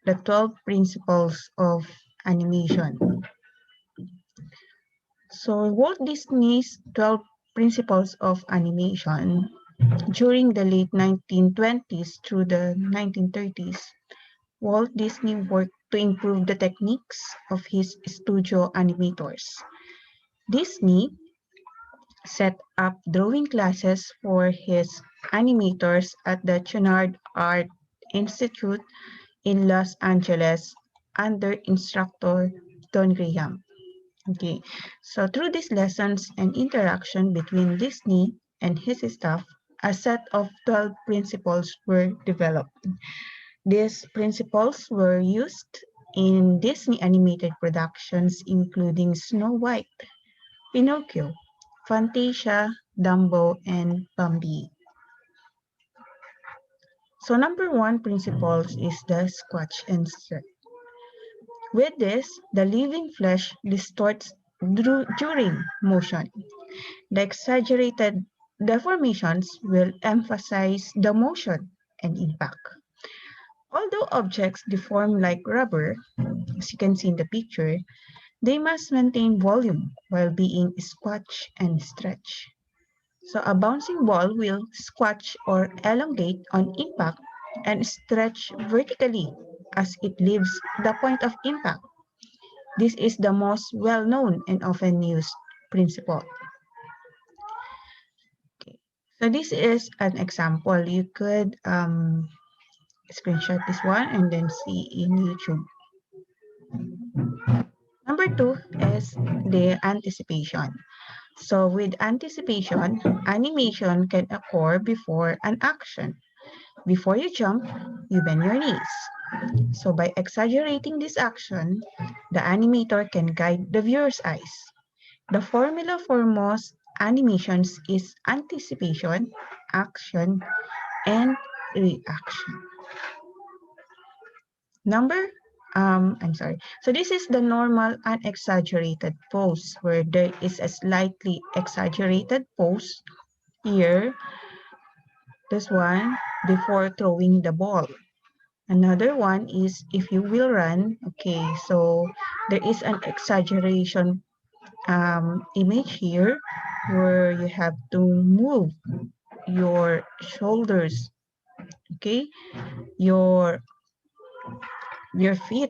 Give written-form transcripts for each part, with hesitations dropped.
the 12 principles of animation. So Walt Disney's 12 principles of animation during the late 1920s through the 1930s, Walt Disney worked to improve the techniques of his studio animators. Disney set up drawing classes for his animators at the Chouinard Art Institute in Los Angeles under instructor Don Graham. Okay, so through these lessons and interaction between Disney and his staff, a set of 12 principles were developed. These principles were used in Disney animated productions including Snow White, Pinocchio, Fantasia, Dumbo, and Bambi. So number one principle is the squash and stretch. With this, the living flesh distorts during motion. The exaggerated deformations will emphasize the motion and impact. Although objects deform like rubber, as you can see in the picture, they must maintain volume while being squashed and stretched. So a bouncing ball will squash or elongate on impact and stretch vertically as it leaves the point of impact. This is the most well-known and often used principle. Okay. So this is an example. You could screenshot this one and then see in YouTube. Number two is the anticipation. So with anticipation, animation can occur before an action. Before you jump, you bend your knees. So by exaggerating this action, the animator can guide the viewer's eyes. The formula for most animations is anticipation, action, and reaction. So this is the normal unexaggerated pose where there is a slightly exaggerated pose here. This one before throwing the ball. Another one is if you will run. Okay, so there is an exaggeration image here where you have to move your shoulders, okay, your feet.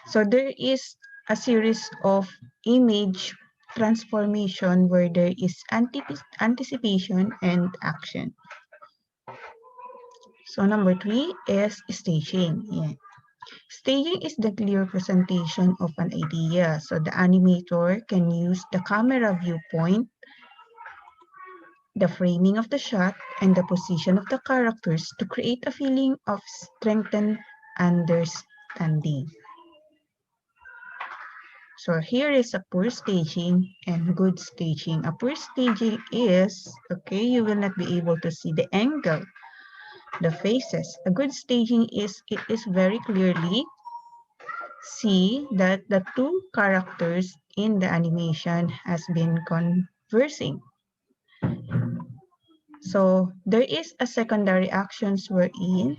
So there is a series of image transformation where there is anticipation and action. So number three is staging. Yeah. Staging is the clear presentation of an idea. So the animator can use the camera viewpoint, the framing of the shot, and the position of the characters to create a feeling of strengthened understanding. So here is a poor staging and good staging. A poor staging is, okay, you will not be able to see the angle, the faces. A good staging is, it is very clearly see that the two characters in the animation has been conversing. So there is a secondary actions wherein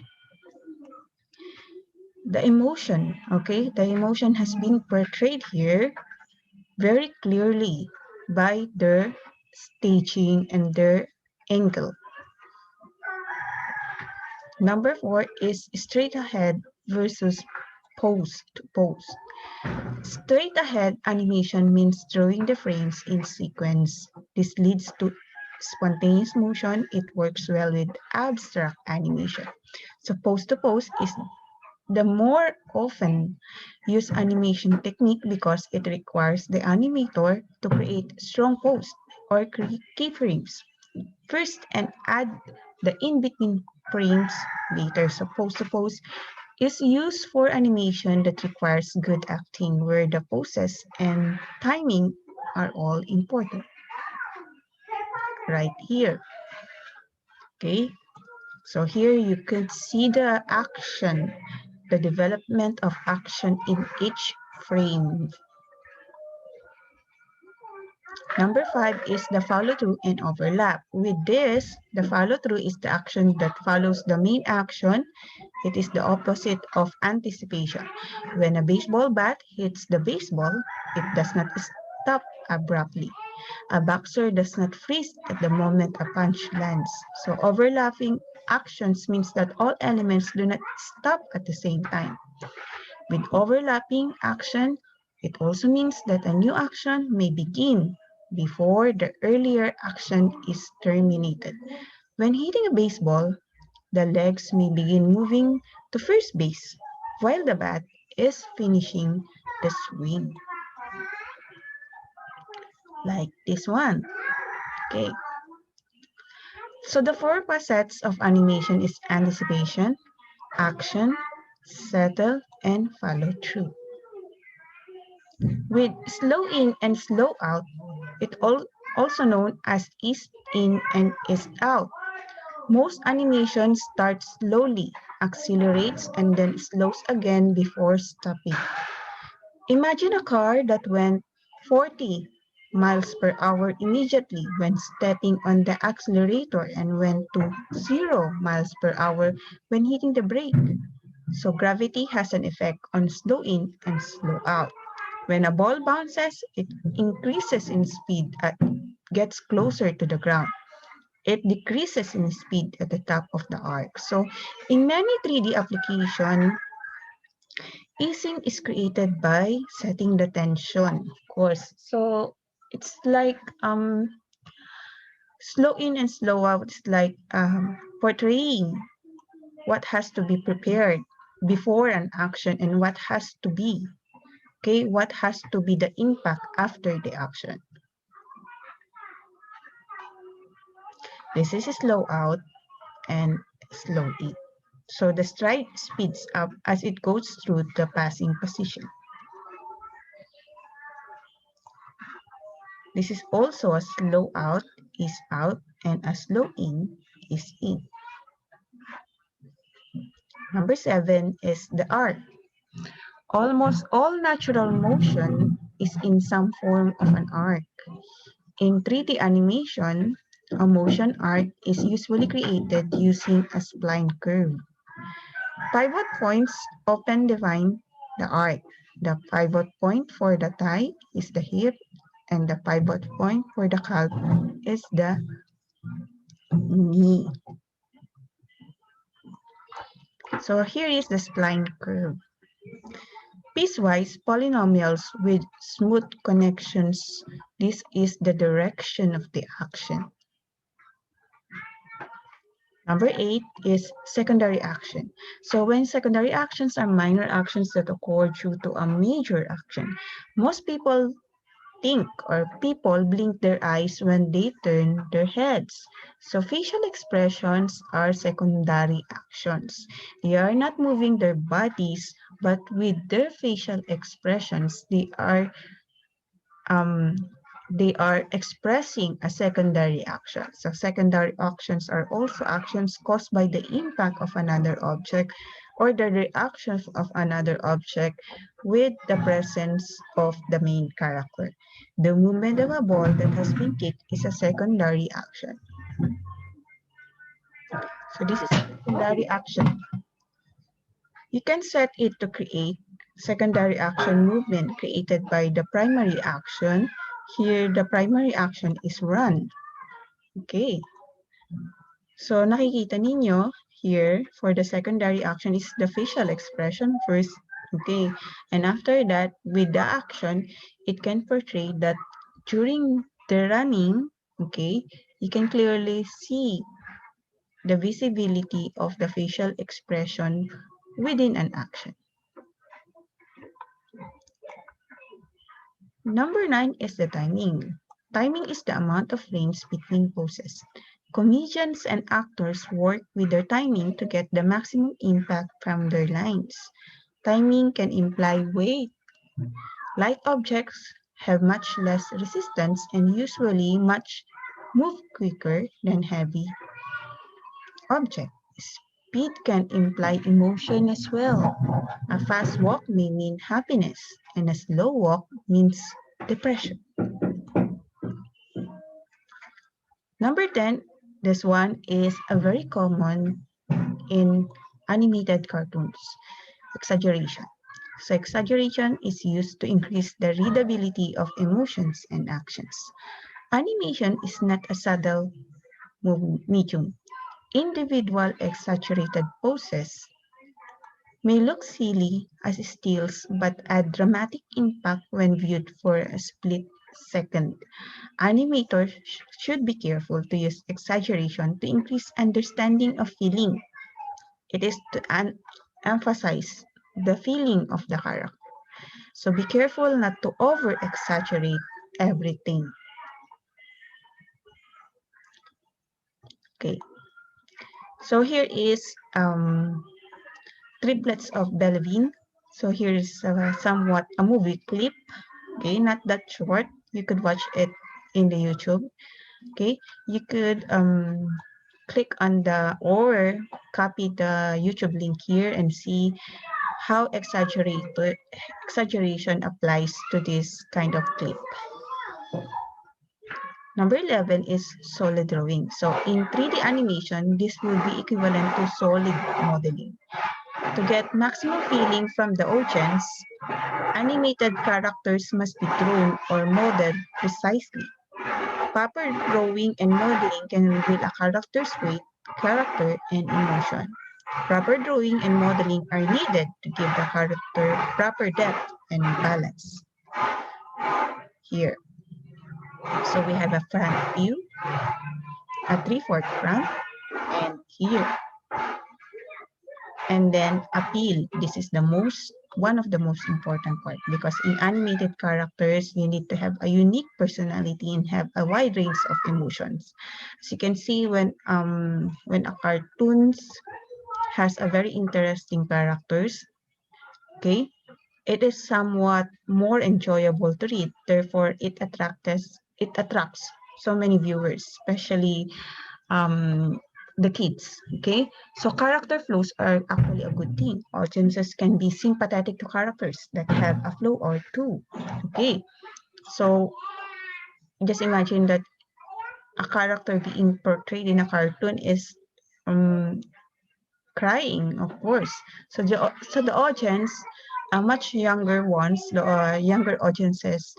the emotion, okay, the emotion has been portrayed here very clearly by their staging and their angle. Number four is straight ahead versus pose to pose. Straight ahead animation means drawing the frames in sequence. This leads to spontaneous motion. It works well with abstract animation. So pose to pose is the more often used animation technique because it requires the animator to create strong pose or keyframes first and add the in-between frames later. So pose to pose is used for animation that requires good acting where the poses and timing are all important. Right here. Okay. So here you could see the action, the development of action in each frame. Number five is the follow-through and overlap. With this, the follow-through is the action that follows the main action. It is the opposite of anticipation. When a baseball bat hits the baseball, it does not stop abruptly. A boxer does not freeze at the moment a punch lands. So overlapping actions means that all elements do not stop at the same time. With overlapping action, it also means that a new action may begin before the earlier action is terminated. When hitting a baseball, the legs may begin moving to first base while the bat is finishing the swing. Like this one. Okay. So the four facets of animation is anticipation, action, settle, and follow through. With slow in and slow out, also known as east in and east out. Most animation starts slowly, accelerates, and then slows again before stopping. Imagine a car that went 40 miles per hour immediately when stepping on the accelerator and went to 0 miles per hour when hitting the brake. So gravity has an effect on slow in and slow out. When a ball bounces, it increases in speed as it gets closer to the ground. It decreases in speed at the top of the arc. So in many 3D applications, easing is created by setting the tension, of course. So it's like slow in and slow out. It's like portraying what has to be prepared before an action and what has to be. Okay, what has to be the impact after the action. This is slow out and slow in. So the stride speeds up as it goes through the passing position. This is also a slow out is out and a slow in is in. Number 7 is the arc. Almost all natural motion is in some form of an arc. In 3D animation, a motion arc is usually created using a spline curve. Pivot points often define the arc. The pivot point for the thigh is the hip, and the pivot point for the calf is the knee. So here is the spline curve. Piecewise polynomials with smooth connections. This is the direction of the action. Number 8 is secondary action. So when secondary actions are minor actions that occur due to a major action, most people blink their eyes when they turn their heads. So facial expressions are secondary actions. They are not moving their bodies, but with their facial expressions, they are expressing a secondary action. So secondary actions are also actions caused by the impact of another object or the reaction of another object with the presence of the main character. The movement of a ball that has been kicked is a secondary action. So this is a secondary action. You can set it to create secondary action movement created by the primary action. Here, the primary action is run. Okay. So nakikita ninyo here for the secondary action is the facial expression first. Okay. And after that, with the action, it can portray that during the running, okay, you can clearly see the visibility of the facial expression within an action. Number 9 is the timing. Timing is the amount of frames between poses. Comedians and actors work with their timing to get the maximum impact from their lines. Timing can imply weight. Light objects have much less resistance and usually move quicker than heavy objects. Speed can imply emotion as well. A fast walk may mean happiness, and a slow walk means depression. Number 10, this one is a very common in animated cartoons. Exaggeration. So exaggeration is used to increase the readability of emotions and actions. Animation is not a subtle medium. Individual exaggerated poses may look silly as stills but add dramatic impact when viewed for a split second. Animators should be careful to use exaggeration to increase understanding of feeling. It is to emphasize the feeling of the character. So be careful not to over exaggerate everything. Okay. So here is Triplets of Belleville. So here is somewhat a movie clip. Okay, not that short. You could watch it in the YouTube. Okay, you could click on the or copy the YouTube link here and see how exaggeration applies to this kind of clip. Number 11 is solid drawing. So in 3D animation, this will be equivalent to solid modeling. To get maximum feeling from the audience, animated characters must be drawn or modeled precisely. Proper drawing and modeling can reveal a character's weight, character, and emotion. Proper drawing and modeling are needed to give the character proper depth and balance. Here. So we have a front view, a 3/4 front, and here. And then appeal. This is one of the most important part because in animated characters, you need to have a unique personality and have a wide range of emotions. As you can see, when a cartoons has a very interesting characters, okay, it is somewhat more enjoyable to read. Therefore, it attracts so many viewers, especially the kids. Okay, so character flows are actually a good thing. Audiences can be sympathetic to characters that have a flow or two. Okay, so just imagine that a character being portrayed in a cartoon is um, crying, of course. So the audience, much younger ones, the younger audiences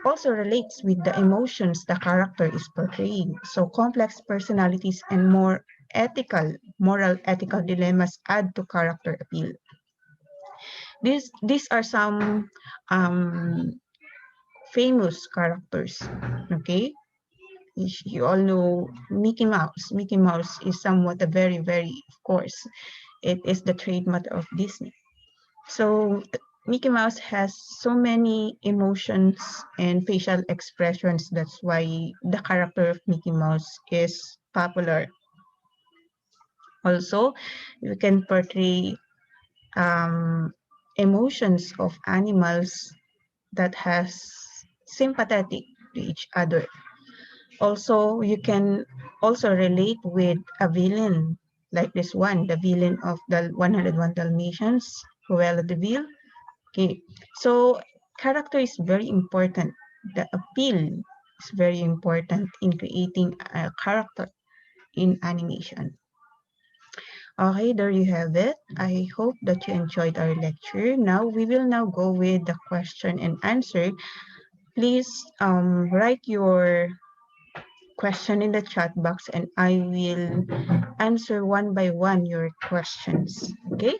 also relates with the emotions the character is portraying. So complex personalities and moral ethical dilemmas add to character appeal. These are some famous characters. Okay, you all know Mickey Mouse. Mickey Mouse is somewhat a very, very, of course, it is the trademark of Disney. So Mickey Mouse has so many emotions and facial expressions. That's why the character of Mickey Mouse is popular. Also, you can portray emotions of animals that has sympathetic to each other. Also, you can also relate with a villain like this one, the villain of the 101 Dalmatians, Cruella de Vil. Okay, so character is very important. The appeal is very important in creating a character in animation. Okay, there you have it. I hope that you enjoyed our lecture. Now, we will now go with the question and answer. Please write your question in the chat box and I will answer one by one your questions. Okay?